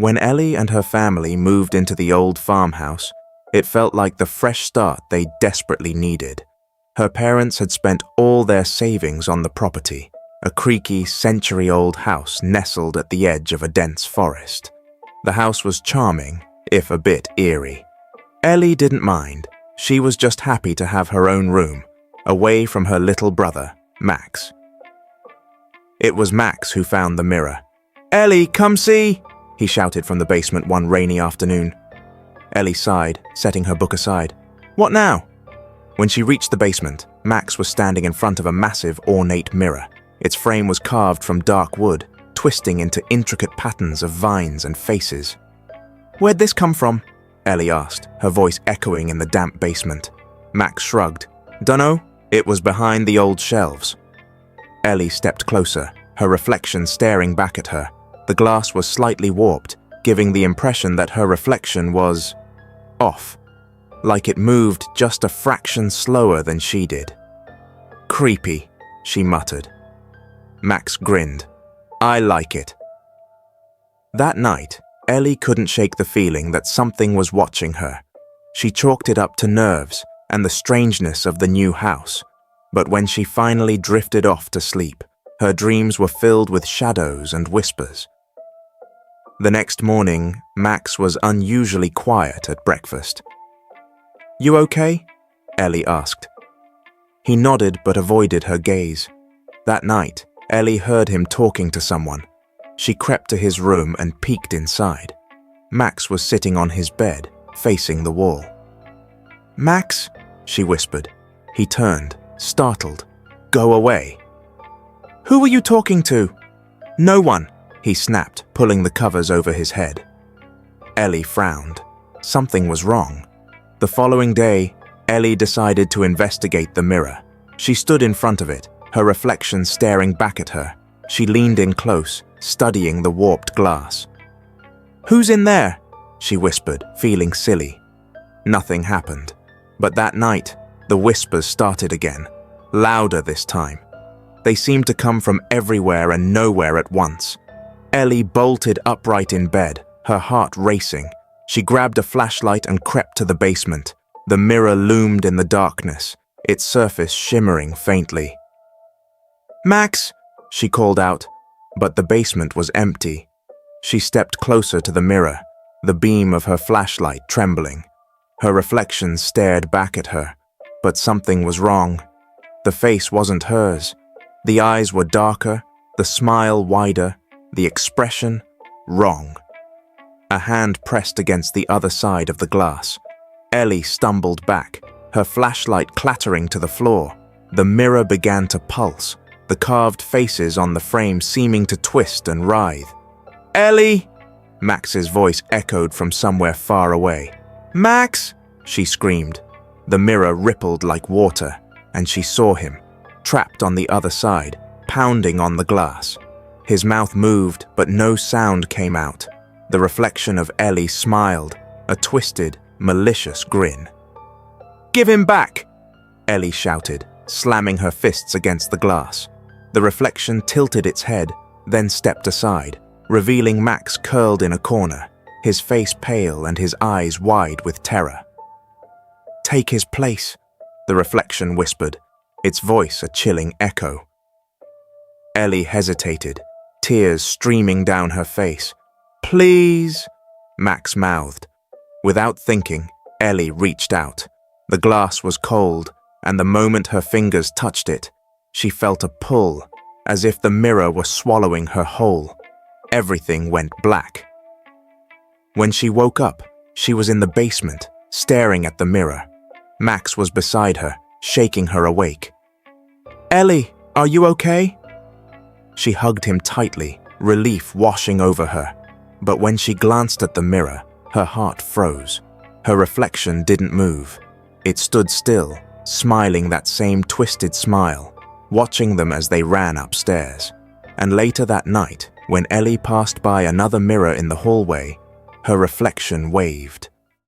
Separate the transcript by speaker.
Speaker 1: When Ellie and her family moved into the old farmhouse, it felt like the fresh start they desperately needed. Her parents had spent all their savings on the property, a creaky, century-old house nestled at the edge of a dense forest. The house was charming, if a bit eerie. Ellie didn't mind. She was just happy to have her own room, away from her little brother, Max. It was Max who found the mirror. "Ellie, come see!" he shouted from the basement one rainy afternoon. Ellie sighed, setting her book aside. "What now?" When she reached the basement, Max was standing in front of a massive, ornate mirror. Its frame was carved from dark wood, twisting into intricate patterns of vines and faces. "Where'd this come from?" Ellie asked, her voice echoing in the damp basement. Max shrugged. "Dunno, it was behind the old shelves." Ellie stepped closer, her reflection staring back at her. The glass was slightly warped, giving the impression that her reflection was off, like it moved just a fraction slower than she did. "Creepy," she muttered. Max grinned. "I like it." That night, Ellie couldn't shake the feeling that something was watching her. She chalked it up to nerves and the strangeness of the new house. But when she finally drifted off to sleep, her dreams were filled with shadows and whispers. The next morning, Max was unusually quiet at breakfast. "You okay?" Ellie asked. He nodded but avoided her gaze. That night, Ellie heard him talking to someone. She crept to his room and peeked inside. Max was sitting on his bed, facing the wall. "Max?" she whispered. He turned, startled. "Go away." "Who were you talking to?" "No one," he snapped, pulling the covers over his head. Ellie frowned. Something was wrong. The following day, Ellie decided to investigate the mirror. She stood in front of it, her reflection staring back at her. She leaned in close, studying the warped glass. "Who's in there?" she whispered, feeling silly. Nothing happened. But that night, the whispers started again, louder this time. They seemed to come from everywhere and nowhere at once. Ellie bolted upright in bed, her heart racing. She grabbed a flashlight and crept to the basement. The mirror loomed in the darkness, its surface shimmering faintly. "Max!" she called out, but the basement was empty. She stepped closer to the mirror, the beam of her flashlight trembling. Her reflection stared back at her, but something was wrong. The face wasn't hers. The eyes were darker, the smile wider, the expression wrong. A hand pressed against the other side of the glass. Ellie stumbled back, her flashlight clattering to the floor. The mirror began to pulse, the carved faces on the frame seeming to twist and writhe. "Ellie!" Max's voice echoed from somewhere far away. "Max!" she screamed. The mirror rippled like water, and she saw him, trapped on the other side, pounding on the glass. His mouth moved, but no sound came out. The reflection of Ellie smiled, a twisted, malicious grin. "Give him back!" Ellie shouted, slamming her fists against the glass. The reflection tilted its head, then stepped aside, revealing Max curled in a corner, his face pale and his eyes wide with terror. "Take his place," the reflection whispered, its voice a chilling echo. Ellie hesitated, tears streaming down her face. "Please," Max mouthed. Without thinking, Ellie reached out. The glass was cold, and the moment her fingers touched it, she felt a pull, as if the mirror were swallowing her whole. Everything went black. When she woke up, she was in the basement, staring at the mirror. Max was beside her, shaking her awake. "Ellie, are you okay?" She hugged him tightly, relief washing over her. But when she glanced at the mirror, her heart froze. Her reflection didn't move. It stood still, smiling that same twisted smile, watching them as they ran upstairs. And later that night, when Ellie passed by another mirror in the hallway, her reflection waved.